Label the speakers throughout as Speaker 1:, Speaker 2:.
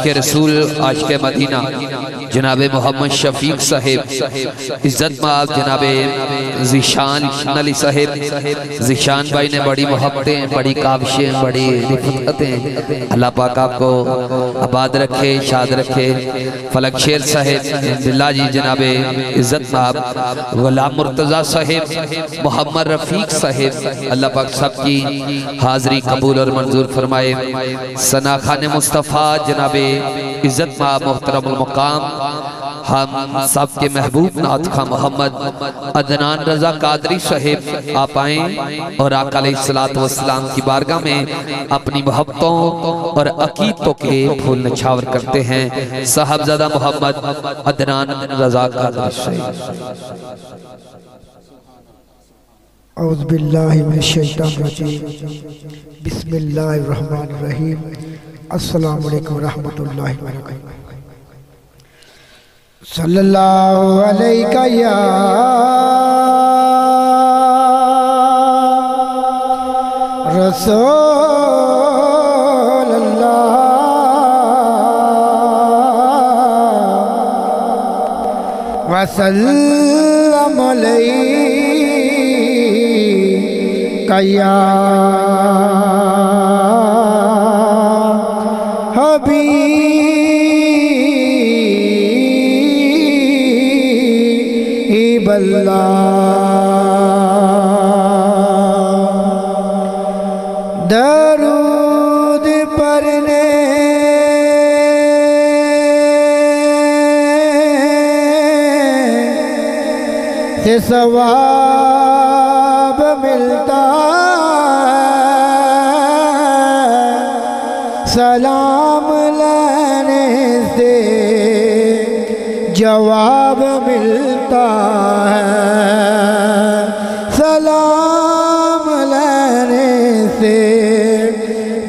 Speaker 1: आशिक रसूल आशिक मदीना जनाब मोहम्मद शफीक साहेब इज्जत माब जनाब ज़ीशान अली साहेब। ज़ीशान भाई ने बड़ी मोहब्बतें, बड़ी काविशें, बड़ी रिफ़क़तें। अल्लाह पाक आपको आबाद रखे, शाद रखे। फलक शेर साहेब बिल्ला जी जनाब इज्जत माब गुलाम मुर्तज़ा साहेब, मोहम्मद रफ़ीक साहेब, अल्लाह पाक सबकी हाज़री कबूल और मंजूर फरमाए। सना खान मुस्तफ़ा जनाब इज्जत माब मोहतरमुल मुक़ाम हम सब के महबूब नाथ खां मोहम्मद अदनान रजा कादरी साहेब आप आए और आका अलैहिस्सलातु वस्सलाम की बारगाह में अपनी मोहब्बतों और अकीदतों के फूल नछावर करते हैं। साहबजादा मोहम्मद अदनान रजा कादरी साहेब।
Speaker 2: औज़ु बिल्लाहि मिनश शैतानिर रजीम। बिस्मिल्लाहिर रहमानिर रहीम। अस्सलामु अलैकुम रहमतुल्लाहि व बरकातहू। सल्लल्लाहु अलैका या रसूल अल्लाह वसल्लम अलैका या दरूद पढ़ने से सवाब मिलता है, सलाम लेने से जवाब मिलता है, सलाम लेने से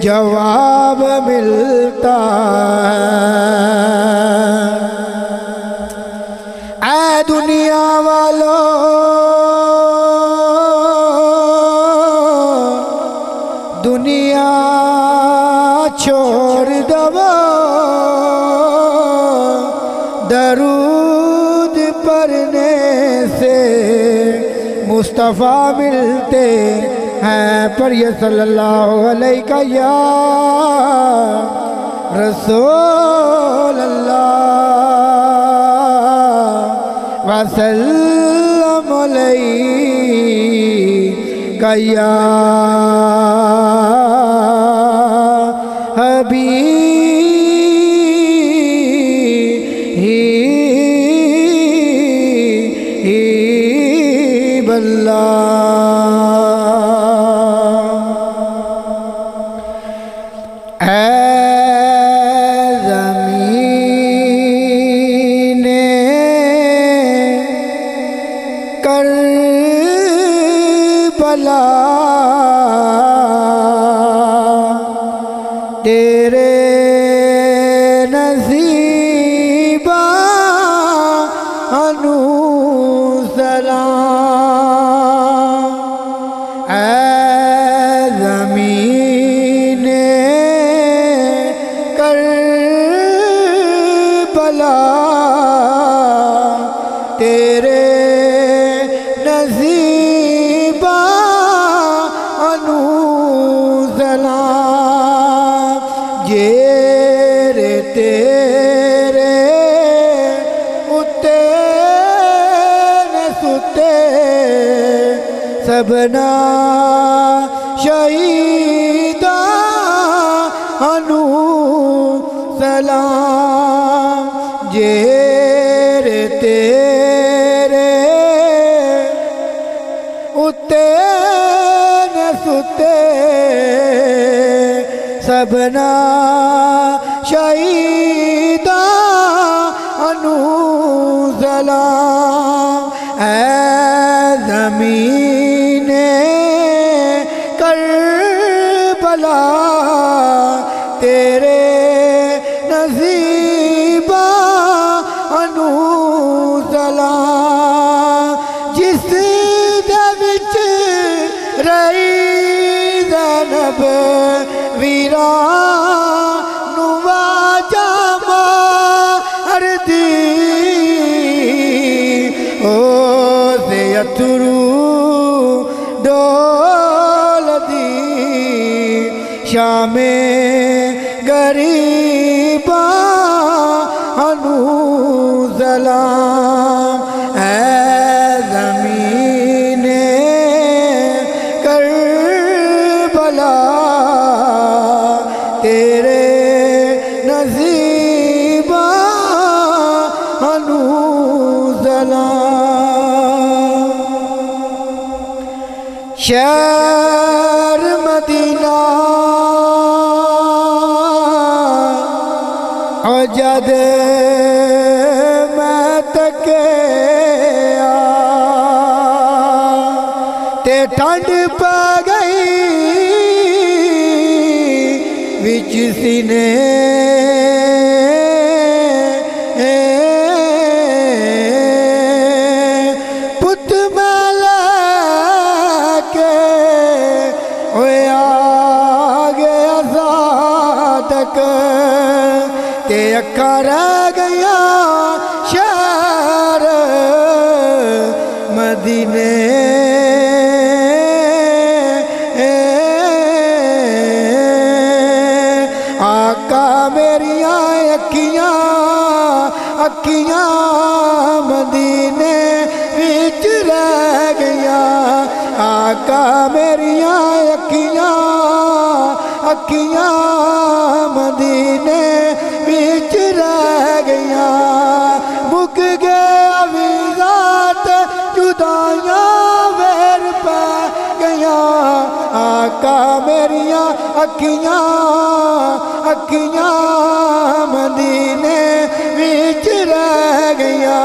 Speaker 2: जवाब मिलता है। ऐ दुनिया वालों दुनिया छोड़ दो, दरूद पढ़ने से मुस्तफ़ा मिलते हैं। पढ़िए सल्लल्लाहु अलैका या रसूल अल्लाह वसल्लम अलैका या हबीब अल्लाह। करबला तेरे नसीबा अनुसलाम। ऐ ज़मीने करबला तेरे नसीबा अनुसलाम। जेरे तेरे उते न सुते सबना शहीदा अनुसलाम। जेरे तेरे उते न सुते सबना शहीदा अनुसलाम। ऐ ज़मीने करबला तेरे नसीबा अनुसलाम। जिस दे विच रही ज़ैनब वीरां नूं वाजा में गरीबा अनु सलाम ज़मीने करबला तेरे नसीबा अनु सलाम। शहर मदीना और जद मैं तके ते ठंड पै गई विच सीने पुत मैं लेके आ गया सादक ते अक्का रह गया शहर मदीने। आका मेरिया अखियां अखियां मदीने विच रह गया। आका मेरिया अखियां अखियां मदीने विच रह गया। मुक गया विज़ात जुदाइयां वेर पै गया। आका मेरिया अखियां अखियां मदीने विच रह गया।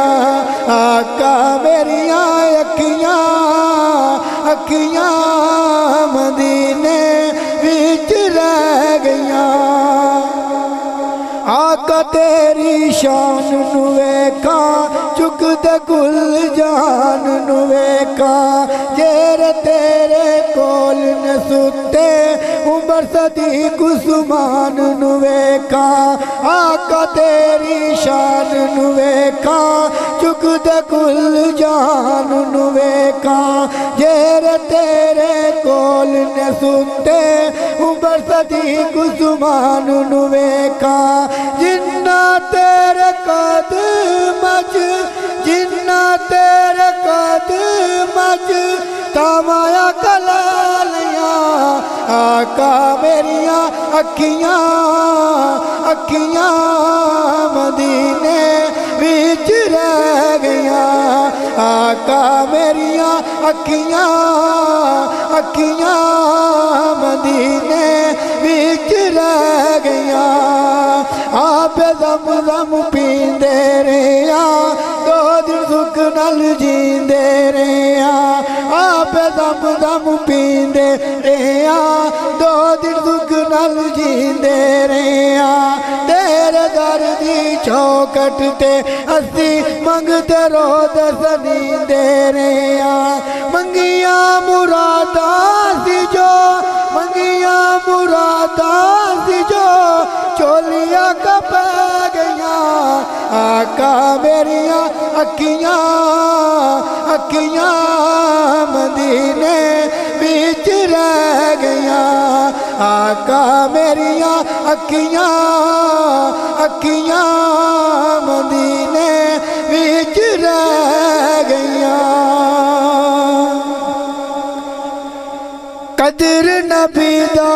Speaker 2: आका मेरिया अखियां अखियां मदीने विच रह गया। आका तेरी शान नू वेखा चुकदे कुल जान नू वेखा जेरे तेरे कोल ने सुते उमर सदीक उस्मान नू वेखा। आका तेरी शान नू वेखा चुकदे कुल जान नू वेखा जेरे तेरे कोल ने सुते उमर सदीक उस्मान नू वेखा। जिन्ना तेरे कदमच जिन्ना तेरे कदमच तमाया कलालिया। आका मेरिया अखियां अखियां मदीने विच रह गया। आका मेरिया अखियां अखियां मदीने विच रह गया। आप ज़म-ज़म पींदे रहिया दो दिन सुख नल जींदे रहिया। आप ज़म-ज़म पींदे रहिया दो दिन सुख नल जींदे रहिया। तेरे दर दी चौखट ते असी मंगते रोद सनींदे रहिया। मंगिया मुरादा सी जो मंगिया मुरादा सी जो चोलिया कप गया। आका मेरिया अखियां अखियां मदीने बीच रह गया। आका मेरिया अखियां अखियां मदीने बीच रह गया। कदर नबी दा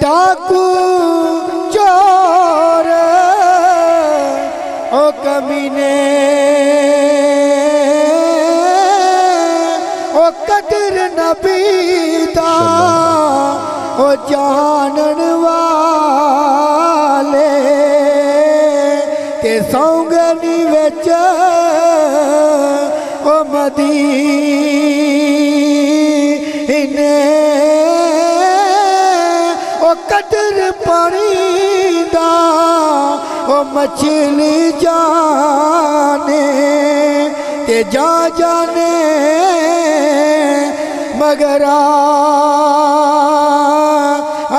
Speaker 2: डाकू चोर ओ कमीने ओ कदर नबी दा ओ जानन वाले ते सौंगनी विच ओ मदीने ओ कदर पानी दा ओ मछली जाने ते जा जाने मगरा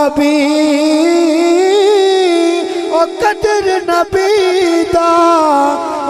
Speaker 2: अभी ओ कदर न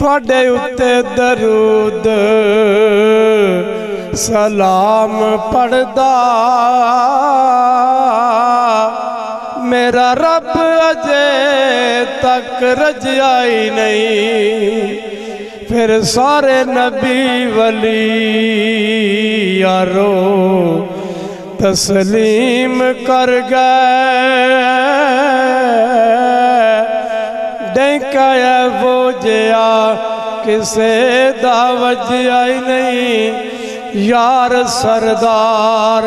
Speaker 3: थोड़े उत्ते दरूद सलाम पढ़दा मेरा रब अजे तक रजिया ही नहीं। फिर सारे नबी वली यारो तस्लीम कर गए। डेंका वो जया किसे दावज आई नहीं। यार सरदार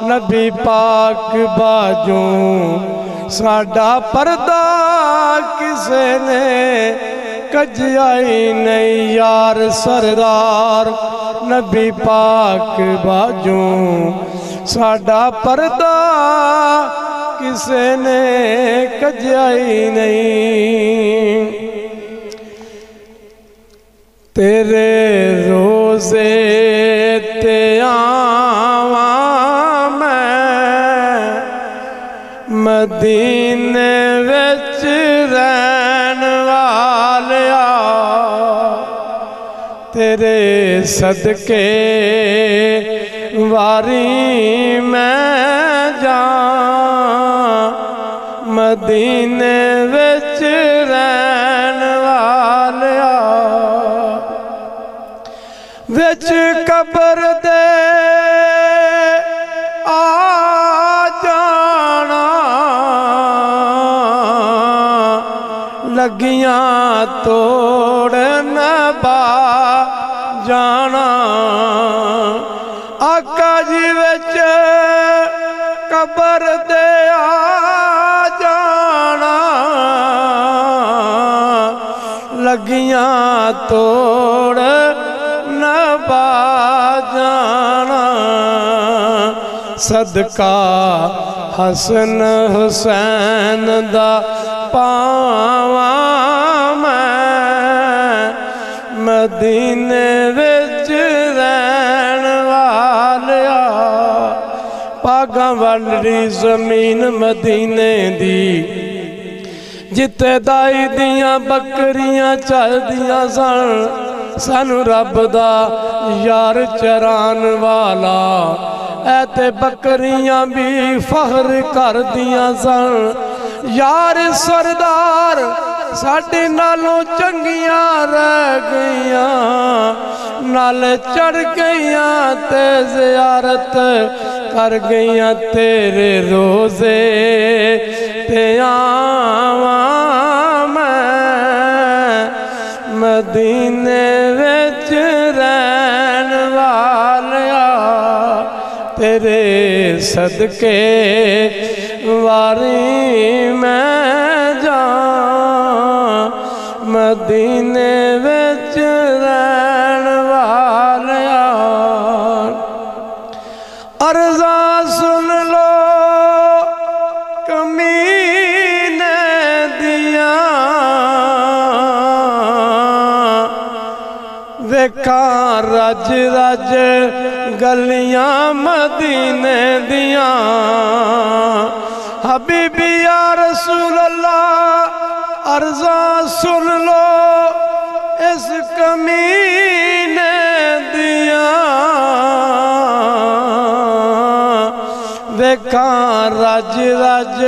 Speaker 3: नबी पाक बाजू साडा पर्दा किसे ने कजाई नहीं। यार सरदार नबी पाक बाजू साडा पर्दा किसे ने कजाई नहीं। तेरे रोज़े ते आवा मैं मदीने विच रहन वालिया। तेरे सदके वारी मैं जा मदीने विच रहन वालिया। विच कबर दे आ जाना लगियां तोड़न बा जाना। आका जी विच कबर दे आ जाना लगियां तोड़ नबा जाना। सदका हसन हुसैन दा पावा मैं मदीने विच रहन वालिया। पागा वाली जमीन मदीने दी जिते दाई दियां बकरियां चलदियां सन। सानू रब दा यार चरान वाला ऐते बकरियां भी फखर कर दियां सन। यार सरदार साडे नालों चंगियां रह गईयां नाल चढ़ गईयां ते ज़ियारत कर गईयां। तेरे रोज़े ते आवा मैं मदीने विच रहन वालिया। तेरे सदके वारी मैं जा मदीने विच रहन वालिया। अर्ज़ा सुन लो कमीने दिया वेखा रज रज गलियां मदीने दिया। हबीबी या रसूल अल्लाह अर्ज़ा सुन लो इस कमीने दिया। वेखा रज रज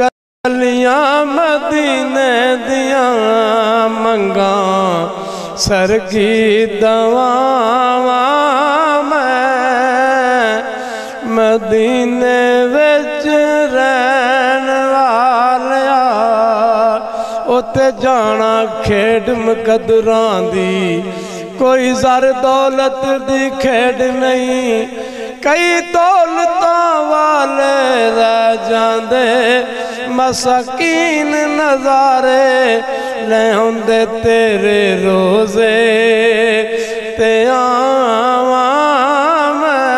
Speaker 3: गलियां मदीने दिया। मंगा सरगी दवावा मैं मदीने विच रहन वालिया। उते जाना खेड मुकदरां दी कोई ज़र दौलत दी खेड नहीं। कई दौलतां वाले रह जांदे मसाकीन नज़ारे ले आंदे। तेरे रोज़े ते आवा मैं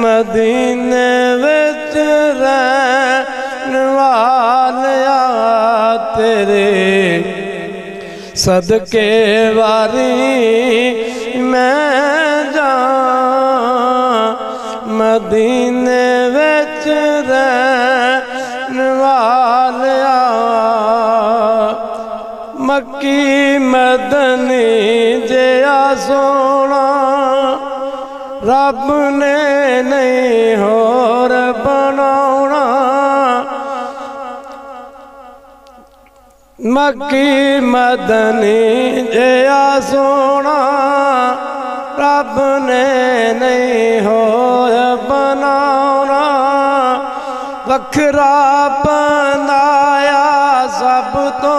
Speaker 3: मदीने विच रहन वालिया। तेरे सदके वारी मैं जा मदीने विच रहन वालिया। सोना रब ने नहीं होर बनाना। मक्की मदनी जया सोना रब ने नहीं होर बनाना। वखरा बनाया सब तो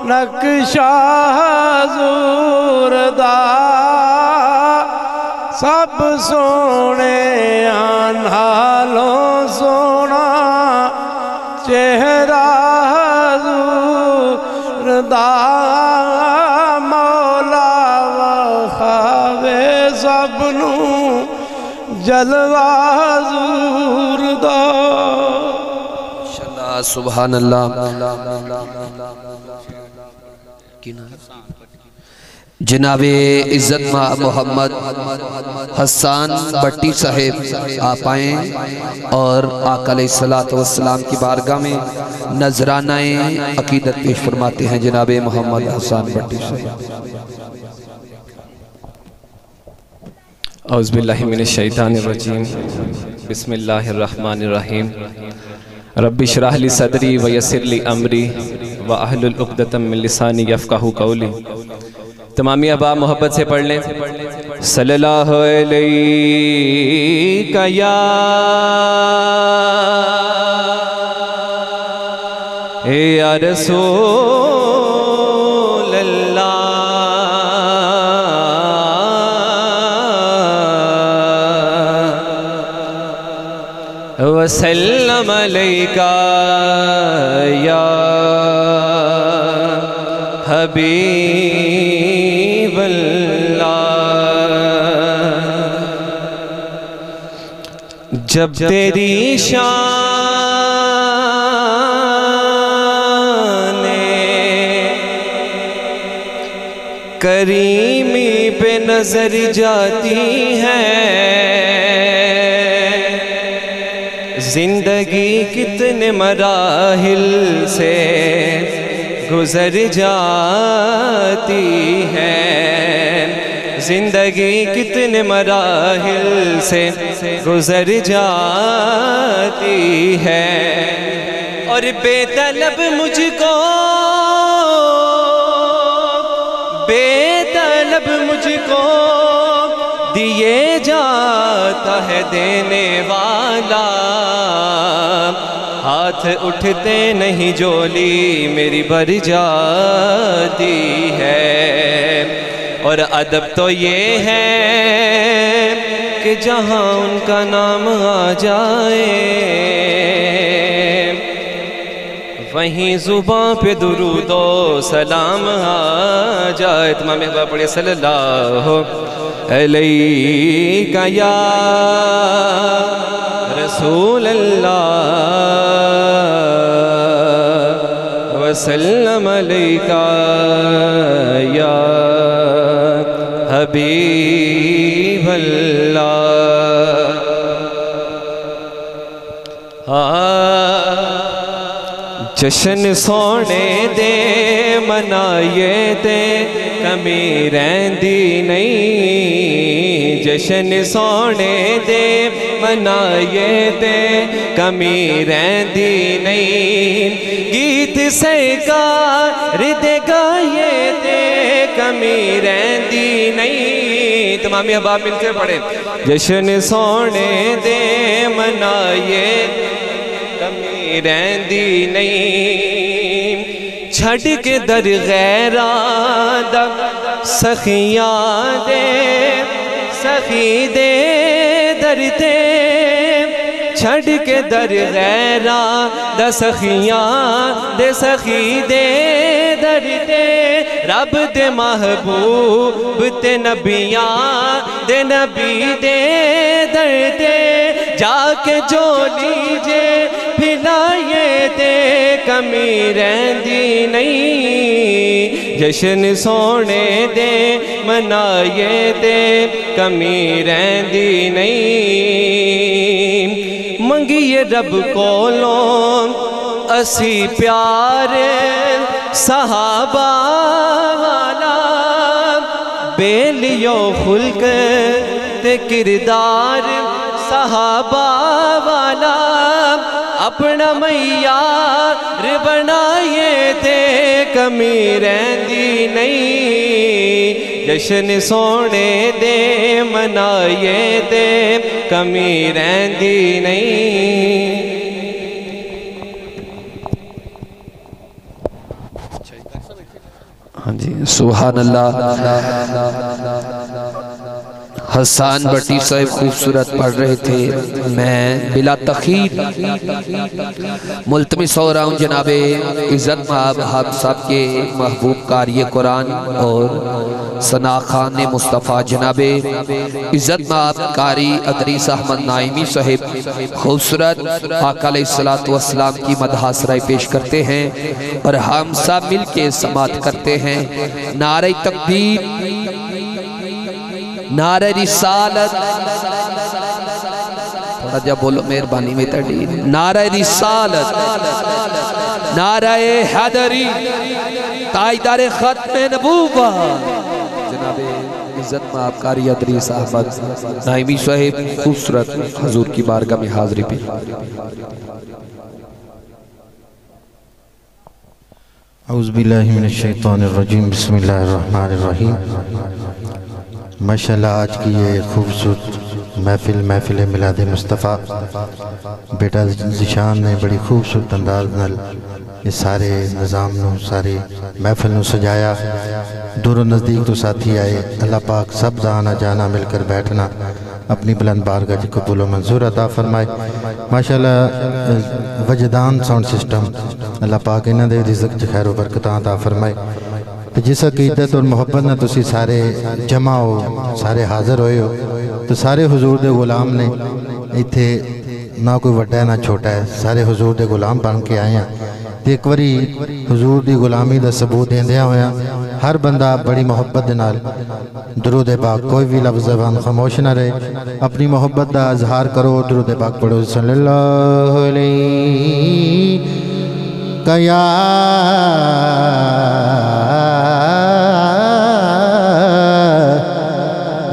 Speaker 3: नक्शा हज़ूर दा, सब सोने नालों सोना चेहरा हज़ूर दा। मौला वखावे सबनू जलवा हज़ूर दा।
Speaker 1: सुभान अल्लाह। जनाबे इज़्ज़त मोहम्मद हसन भट्टी साहेब आप आए और आका अलैहिस्सलातु वस्सलाम की बारगाह में नजरानाए अकीदत पेश फरमाते हैं। जनाबे मोहम्मद हसन भट्टी साहेब।
Speaker 4: औज़ु बिल्लाहि मिनश शैतानिर रजीम। बिस्मिल्लाहिर रहमानिर रहीम। रब्बि इश्रह ली सदरी व यस्सिर ली अमरी व अहलुल उक़दतम मिन लिसानी यफ़क़हू क़ौली। तमामी अबा मोहब्बत से पढ़ लें। सल्लल्लाहु अलैका या रसूल अल्लाह वसल्लम अलैका या हबीब अल्लाह। जब तेरी शान करीमी पे नजर जाती है, जिंदगी कितने मराहिल से गुजर जाती है। जिंदगी कितने मराहिल से गुजर जाती है। और बेतलब मुझको दिए जाता है देने वाला। हाथ उठते नहीं झोली मेरी भर जाती है। और अदब तो ये है कि जहाँ उनका नाम आ जाए वहीं ज़ुबां पे दुरूदो सलाम आ जाए। तमाम अहबाब पढ़िए सल्लल्लाहु अलैका या रसूल अल्लाह वसल्लम अलैका या हबीब अल्लाह। जशन सोने दे मनाए ते कमी रहंदी नहीं। जशन सोने दे मनाए ते कमी रहंदी नहीं। गीत सरकार दे गाए ते कमी रहंदी नहीं। तमामी अहबाब मिलकर पढ़े। जशन सोने दे मनाए कमी रहंदी नहीं। छड़ के दर गैरा दा सखियां दे सखी दे दरते। छड़ के दर गैरा दा सखियां दे सखी दे दरते। रब दे महबूब ते नबियां दे नबी दे दरते। जाके जो लीजे फिलाए दे कमी रहंदी नहीं। जशन सोने दे मनाए दे कमी रहंदी नहीं। मंगिए रब कोलों असी प्यार सहाबा वाला। बेलियो खुल्क ते किरदार सहाबा वाला अपना मैयार बनाए थे कमी रहती नहीं जश्न सोने दे मनाए थे कमी रहती नहीं।
Speaker 1: हाँ जी सुभान अल्लाह। हसन भट्टी साहब खूबसूरत पढ़ रहे थे, मैं बिला तखीर मुल्तमिस हो रहा हूँ जनाबे इज़्ज़त महब साहब के महबूब कारी कुरान और सना खान मुस्तफ़ा जनाबे इज़्ज़त महब कारी अदरीस अहमद नाइमी साहब खूबसूरत आका अलैहिस्सलातु वस्सलाम की मदहासराय पेश करते हैं और हम सब मिल के समात करते हैं। नारे तकबीर, नारे रिसालत, थोड़ा जा बोलो मेहरबानी में तड़ी, नारे रिसालत, नारे हैदरी, ताइदारे खत्म नबूवत जनाबे इज़्ज़त महब कारी अदरीस अहमद नाइमी साहब खूबसूरत हुजूर की बारगाह में हाज़िरी पे।
Speaker 5: औज़ु बिल्लाहि मिनश शैतानिर रजीम, बिस्मिल्लाहिर रहमानिर रहीम। माशाअल्लाह आज की ये खूबसूरत महफिल मिलाद मुस्तफ़ा बेटा ज़िशान ने बड़ी खूबसूरत अंदाज नाल ये सारे निज़ाम नूं सारी महफिल नूं सजाया। दूर नज़दीक तो साथी आए, अल्लाह पाक सब दा आना जाना मिलकर बैठना अपनी बुलंद बारगाह च कबूल व मंजूर अता फरमाए। माशाअल्लाह वजदान साउंड सिस्टम अल्लाह पाक इन्हां दे रिज़्क़ च खैर व बरकत अता फरमाए। तो जिस अकीदत और मुहब्बत ना तुसी सारे जमा हो, सारे हाज़िर होए हो, तो सारे हुजूर दे गुलाम ने इत्थे ना कोई वड्डा है ना छोटा है, सारे हुजूर दे गुलाम बन के आए हैं। तो एक बारी हुजूर दी गुलामी का सबूत देंदिया होया हर बंदा बड़ी मुहब्बत दे नाल दुरूद पाक कोई भी लफ्ज़ ज़बान खामोश ना रहे, अपनी मुहब्बत का इजहार करो, दुरूद पाक पढ़ो सल्लल्लाहु अलैहि कया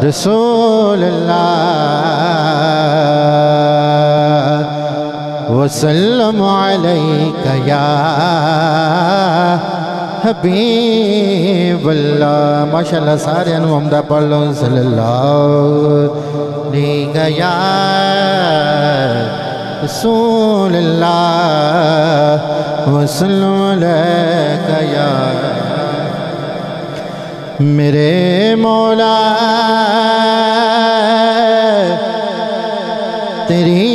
Speaker 5: रसूल अल्लाह वसल्लम अलैका या हबीब अल्लाह। माशाअल्लाह सारे हमदा पढ़ लो सल्लल्लाहु अलैका या रसूल अल्लाह वसल्लम अलैका या मेरे मौला तेरी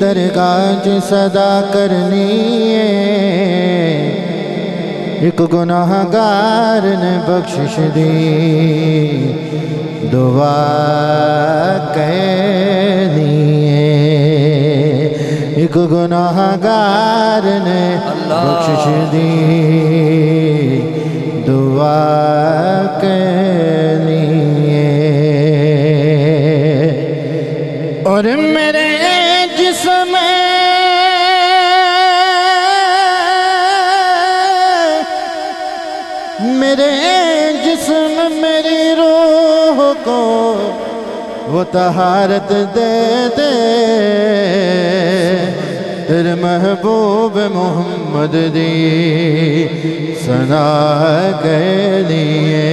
Speaker 5: दरगाह च सदा करनी है, एक गुनाहगार ने बख्शिश दी दुआ कहनी है, एक गुनाहगार ने बख्शिश दी दुआ करनी है। और मेरे जिस्म मेरी रूह को वो तहारत दे दे, तेरे महबूब मोहम्मद दी सना के लिए,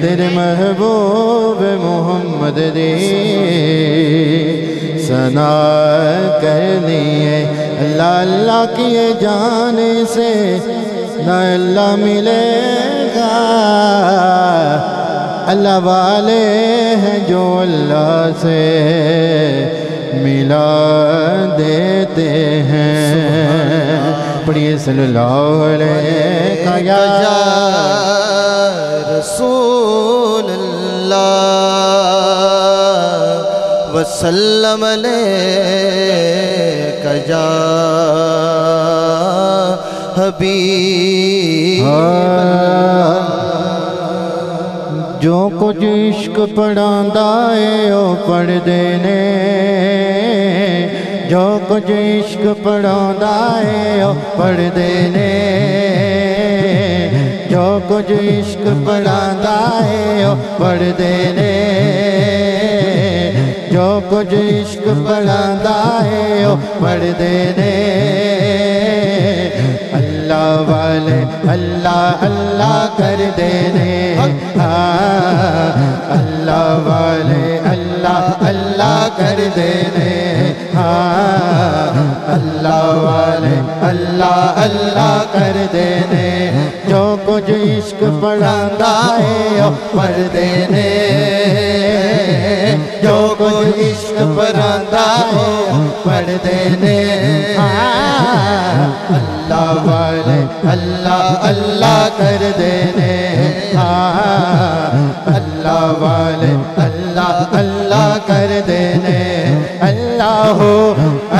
Speaker 5: तेरे महबूब मोहम्मद दी सना के लिए। अल्लाह अल्लाह किए जाने से ना अल्लाह मिलेगा, अल्लाह वाले हैं जो अल्लाह से मिला देते हैं। पढ़िए सल्लल्लाहु अलैहि या
Speaker 6: रसूल अल्लाह वसल्लम अलैका या हबीब।
Speaker 5: जो कुछ इश्क पढ़ांदा है ओ पढ़ देने, जो कुछ इश्क पढ़ांदा है ओ पढ़ देने, जो कुछ इश्क पढ़ांदा है ओ पढ़दे ने जो कुछ इश्क पढ़ांदा है ओ पढ़दे ने अल्लाह वाले अल्लाह अल्लाह कर देने अल्लाह वाले अल्लाह अल्लाह कर देने अल्लाह वाले अल्लाह अल्लाह कर देने जो कुछ इश्क पढ़ांदा है ओ पढ़ देने जो कुछ इश्क पढ़ांदा है ओ पढ़ देने अल्लाह वाले अल्लाह अल्लाह कर देने अल्लाह वाले अल्लाह अल्लाह कर देने अल्लाह हो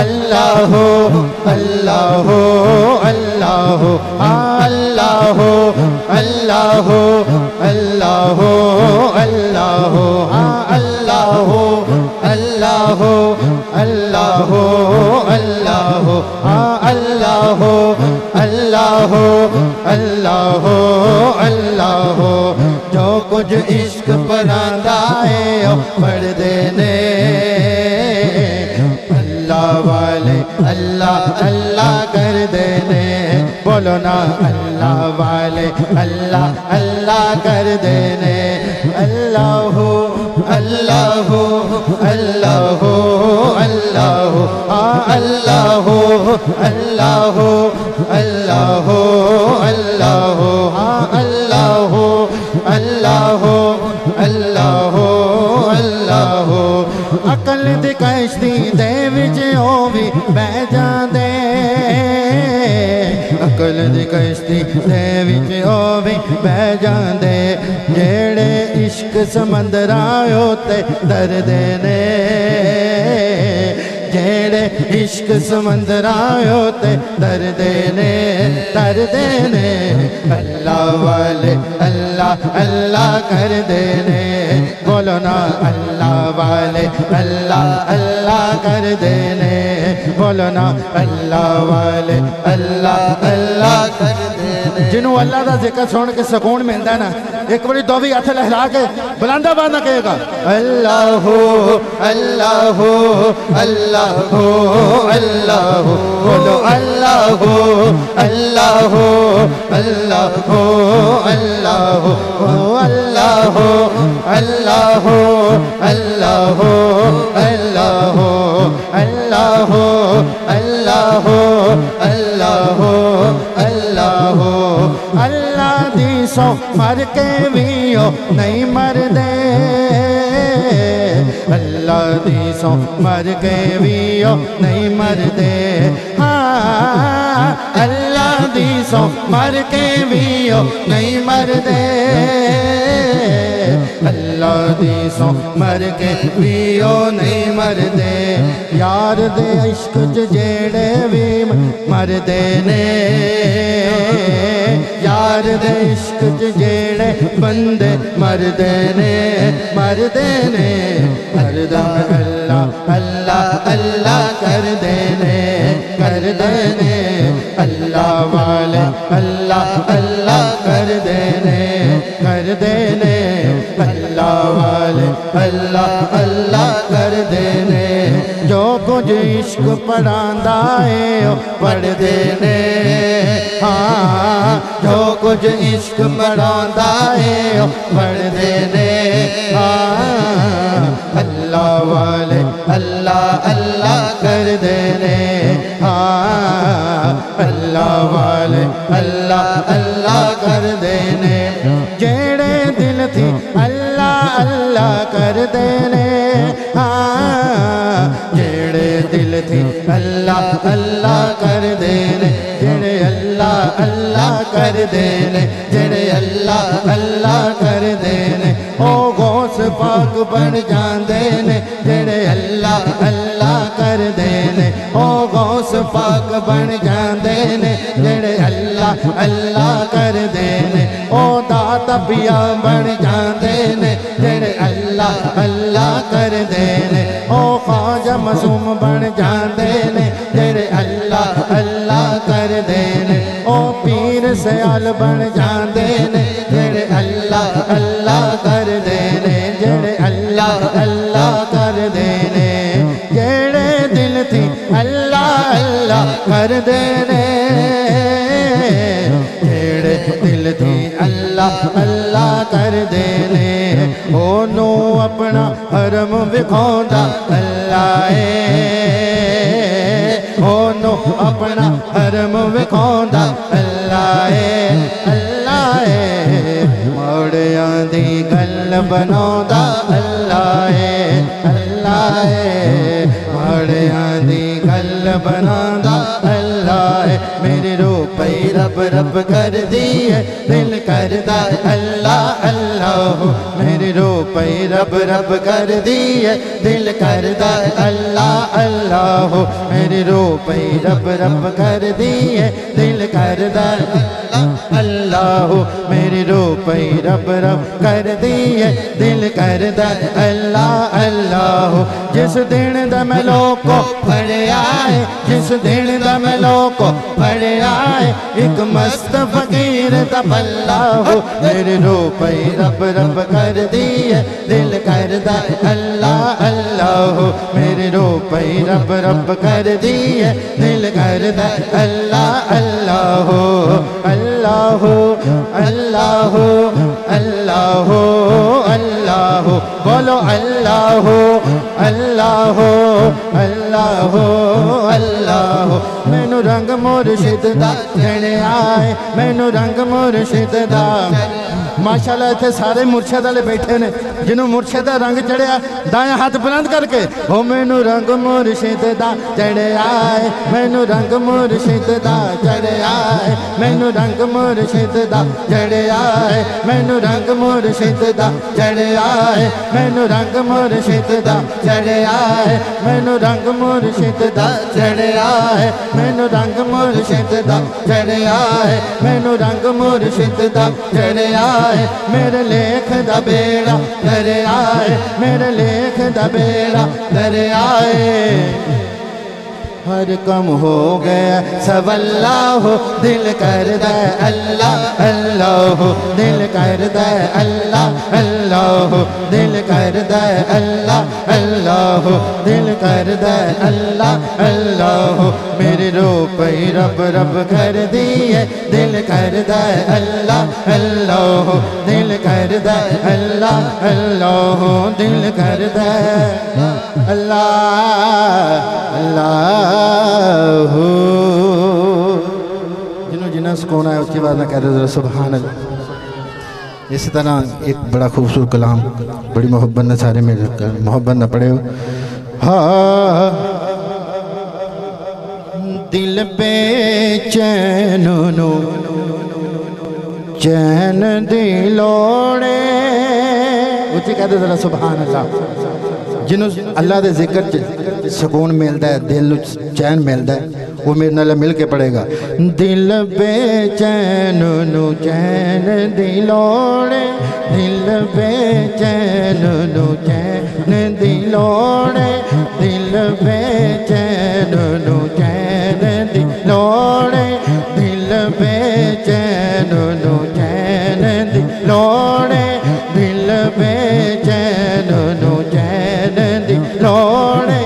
Speaker 5: अल्लाह हो अल्लाह हो अल्लाह हो अल्लाह हो अल्लाह हो अल्लाह हो अल्लाह हो अल्लाह हो अल्लाह हो अल्लाह हो अल्लाह हो अल्लाह हो अल्लाह हो अल्लाह हो अल्लाह हो जो कुछ इश्क पढ़ांदा है ओ पढ़ देने अल्लाह वाले अल्लाह अल्लाह कर देने बोलो ना अल्लाह वाले अल्लाह अल्लाह कर देने अल्लाह हो अल्लाह हो अल्लाह हो अल्लाह हो अल्लाह हो अल्लाह हो अल्लाह हो अल्लाह हो अल्लाह हो अल्लाह हो अल्लाह हो अल्लाह हो अकल दी कश्ती दे विच ओ भी बह जांदे अकल दी कश्ती दे विच ओ भी बह जांदे जेड़े इश्क समंदरा ते तरदे ने जेड़े इश्क समंदरा ते तरदे ने अल्लाह वाले अल्लाह अल्लाह कर देने बोलो ना अल्लाह वाले अल्लाह अल्लाह कर देने बोलो ना अल्लाह वाले अल्लाह अल्लाह कर देने जिन्हों अल्लाह का जिक्र सुन के सुकून मिलता है ना एक बारी दो भी हथ लहरा के बुलंदा बाना कहेगा अल्लाह हो अल्लाह हो अल्लाह हो अल्लाह हो बोलो अल्लाह हो अल्लाह हो अल्लाह हो अल्लाह हो अल्लाह हो अल्लाह हो अल्लाह हो अल्लाह हो अल्लाह हो अल्लाह हो अल्लाह हो अल्लाह हो अल्लाह दी सौ मर के भी ओ नहीं मर दे अल्लाह दी सौ मर के भी ओ नहीं मर दे अल्लाह दी सौ मर के भी ओ नहीं मर दे अल्लाह दी सौ मर के भी ओ नहीं मर दे यार दे इश्क च जेड़े भी मर दे ने यार दे इश्क च जेड़े बंदे मर दे ने हरदम अल्लाह अल्लाह अल्लाह कर देने अल्लाह वाले अल्लाह अल्लाह कर देने अल्लाह वाले अल्लाह अल्लाह कर देने जो कुछ इश्क पढ़ांदा है ओ पढ़ देने हाँ जो कुछ इश्क पढ़ांदा है ओ पढ़ देने हाँ अल्लाह वाले अल्लाह अल्लाह कर देने हाँ अल्लाह वाले अल्लाह अल्लाह कर देने जेड़े दिल थी अल्लाह अल्लाह कर देने हाँ जेड़े दिल थी अल्लाह अल्लाह कर देने जेड़े अल्लाह अल्लाह कर देने जेड़े अल्लाह अल्लाह कर देने ओ गौस पाक बन जांदे ने जेड़े अल्लाह अल्लाह कर देने ओ गौस पाक बन जांदे ने जेड़े अल्लाह अल्लाह कर देने ओ दात पिया बन जांदे ने जेड़े अल्लाह अल्लाह कर देने ओ ख्वाजा मासूम बन जांदे ने जेड़े अल्लाह अल्लाह कर देने ओ पीर सयाल बन जांदे ने दे ने जेड़े अल्लाह अल्लाह कर दे ने जेड़े दिल थी अल्लाह अल्लाह कर दे ने जेड़े दिल थी अल्लाह अल्लाह कर दे ने ओनू अपना हरम विखाउंदा अल्लाह ओनू अपना हरम विखाउंदा अल्लाह अल्लाह मोड़ियां दी गल बनाउंदा अल्लाह अल्लाह मोड़ियां दी गल बनाउंदा अल्लाह मेरे रूह पई रब रब कर दी है दिल करदा अल्लाह अल्लाह मेरी रूह पई रब रब कर दी है दिल करदा अल्लाह अल्लाह मेरी रूह पई रब रब कर दी है दिल करदा अल्लाह अल्लाह मेरी रूह पई रब रब कर दी है दिल करदा अल्लाह अल्लाह जिस दिन दा मैं लोको फड़िया है जिस दिन दा मैं लोको फड़िया है एक मस्त फकीर दा पल्ला हो मेरी रूह पई रब रब कर दी है दिल करदा अल्लाह अल्लाह मेरी रूह पई रब रब कर दी है दिल करदा अल्लाह अल्लाह अल्लाह अल्लाह अल्लाह अल्लाह बोलो अल्लाह अल्लाह अल्लाह अल्लाह मैनू रंग मुर्शिद दा चढ़िया है मैनू रंग मुर्शिद दा माशाल्लाह इत्थे सारे मुर्शिद वाले बैठे ने जिन्हों मुर्शिद दा रंग चढ़िया दाया हाथ बुलंद करके हो मैनू रंग मुर्शिद दा चढ़िया है मैनू रंग मुर्शिद दा चढ़िया है मैनू रंग मुर्शिद दा चढ़िया है मैनू रंग मुर्शिद दा चढ़िया है मैनू रंग मुर्शिद दा चढ़िया है मैनू रंग मुर्शिद दा चढ़िया है मैनू रंग मुर्शिद दा चढ़िया है मैनू रंग मुर्शिद दा चढ़िया है मेरे लेख दा बेड़ा दरिया है मेरे लेख दा बेड़ा दरिया है हर कम हो गया सब अल्लाह दिल करदा अल्लाह अल्लाह दिल करदा अल्लाह अल्लाह दिल करदा अल्लाह अल्लाह दिल करदा अल्लाह अल्लाह मेरी रूह पई रब रब कर दी है दिल करदा अल्लाह अल्लाह दिल करदा अल्लाह अल्लाह दिल करदा अल्लाह अल्लाह जिन्हों जिन्ना सुकून आया उसकी बात ना कह रहे सुभान अल्लाह। इसी तरह एक बड़ा खूबसूरत कलाम बड़ी मोहब्बत ने सारे मिलकर मोहब्बत न पढ़े हो हाँ दिल बेचैन नो चैन दिलोड़े उच्ची कहते जरा सुभान अल्लाह जिन्हों अल्लाह के जिक्र च सुकून मिलता है दिल चैन मिलता है वो मेरे नाल मिल के पड़ेगा दिल बेचैन नु चैन दिलोड़े दिल बेचैन नु चैन दिलोड़े दिल बेचैन नु चैन दिलोड़े दिल बेचैन नु चैन दिलोड़े दिल बेचैन नु चैन दिलोड़े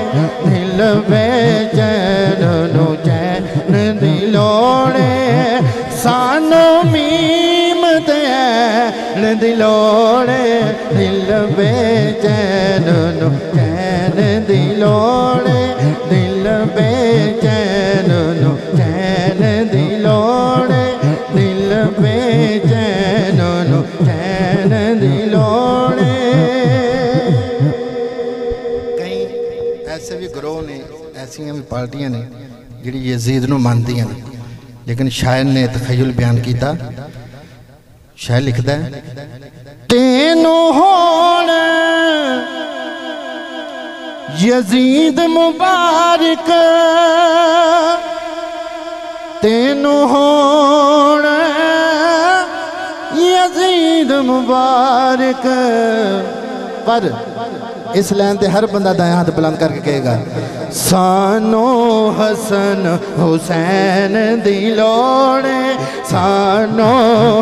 Speaker 5: दिल बेचैन नु चैन दिलोड़े सानो मीम तैन दिलोड़े दिल बेचैन नु चैन दिलोड़े दिल बेचैन नु चैन दिलोड़े दिल बेचैन नु चैन दिलोड़े ऐसे भी ग्रोह ने ऐसियां भी पार्टियां ने जिहड़ी यजीद नूं मनदियां ने लेकिन शायर ने तखय्युल बयान किया शायर लिखदा है तेनू होण यजीद मुबारक तेनू होण यजीद मुबारक पर इस लाइन ते हर बंदा दायां हाथ बुलंद करके कहेगा सानो हसन हुसैन दी लोड़े, सानो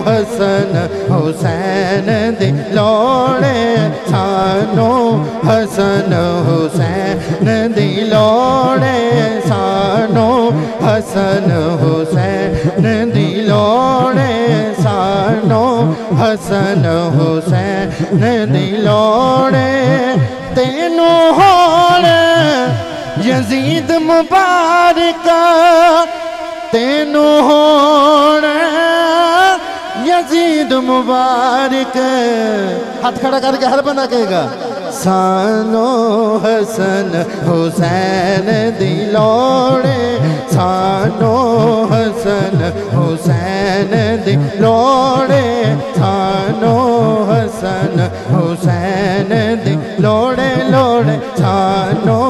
Speaker 5: हसन हुसैन दी लोड़े, सानो हसन हुसैन दी लोड़े, सानो हसन हुसैन दी लोड़े, सानो हसन हुसैन दी लोड़े। तेनू होण यजीद मुबारक, तेनू होण यजीद मुबारक। हाथ खड़ा करके हर बंदा कहेगा सानो हसन हुसैन दी लोड़े, सानो हसन हुसैन दी लोड़े, सानो हसन हुसैन दी लोड़े लोड़े, सानो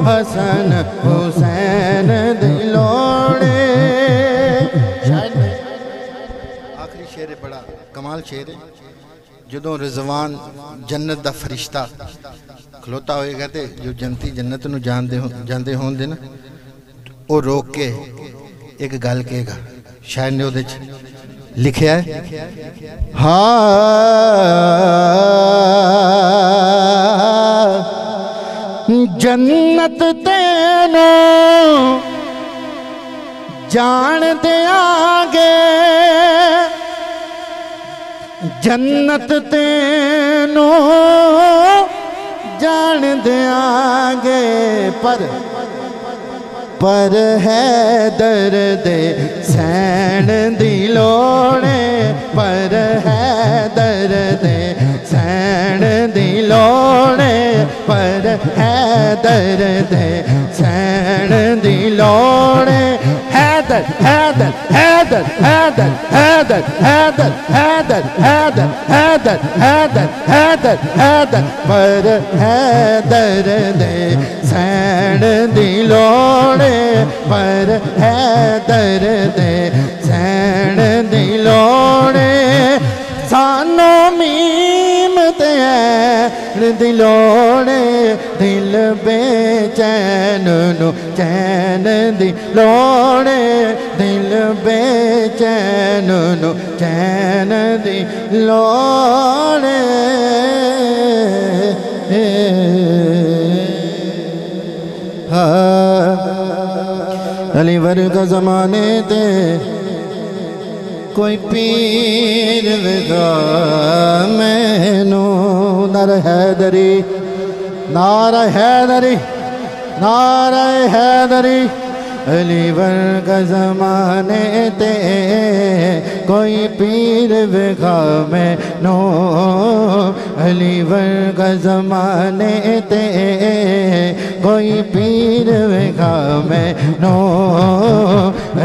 Speaker 5: हसन हुसैन दी लोड़े। आखिरी शेर बड़ा कमाल शेर है। जदों रिजवान जन्नत दा फरिश्ता खलोता होएगा ते जो जनती जन्नत नूं जांदे होंदे ना, वो रोक के एक गल कहेगा। शायद ने उहदे च लिखिया है हाँ जन्नत तेनों जान देंगे, जन्नत तेनों जान देंगे, पर है दर्द सैन दी लोड़े, पर है दर्द सैन दी लोड़े, पर है दर्द सैन दी लोड़े। हैदर हैदर हैदर हैदर हैदर हैदर हैदर हैदर हैदर हैदर हैदर हैदर, पर है दर्द सैन दी लोड़े, पर है दर्द सैन दी लोड़े। सानो मीम ते दिलोड़े, दिल बेचैन नु चैन दी लोड़े, दिल बेचैन नु चैन दी लोड़े। अली वर्ग ज़माने ते कोई पीर विगा मैनू, नार हैदरी नार हैदरी नार हैदरी। अली वर्ग ज़माने ते कोई पीर विगा मैनू, अली वर्ग ज़माने ते कोई पीर विगा मैनू,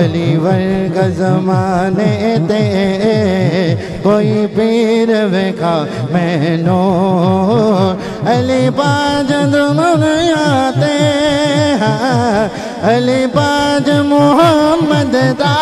Speaker 5: अली वर्ग ज़माने ते कोई पीर विगा मैनू। अली बाज दुनिया ते अली बाज मोहम्मद दा,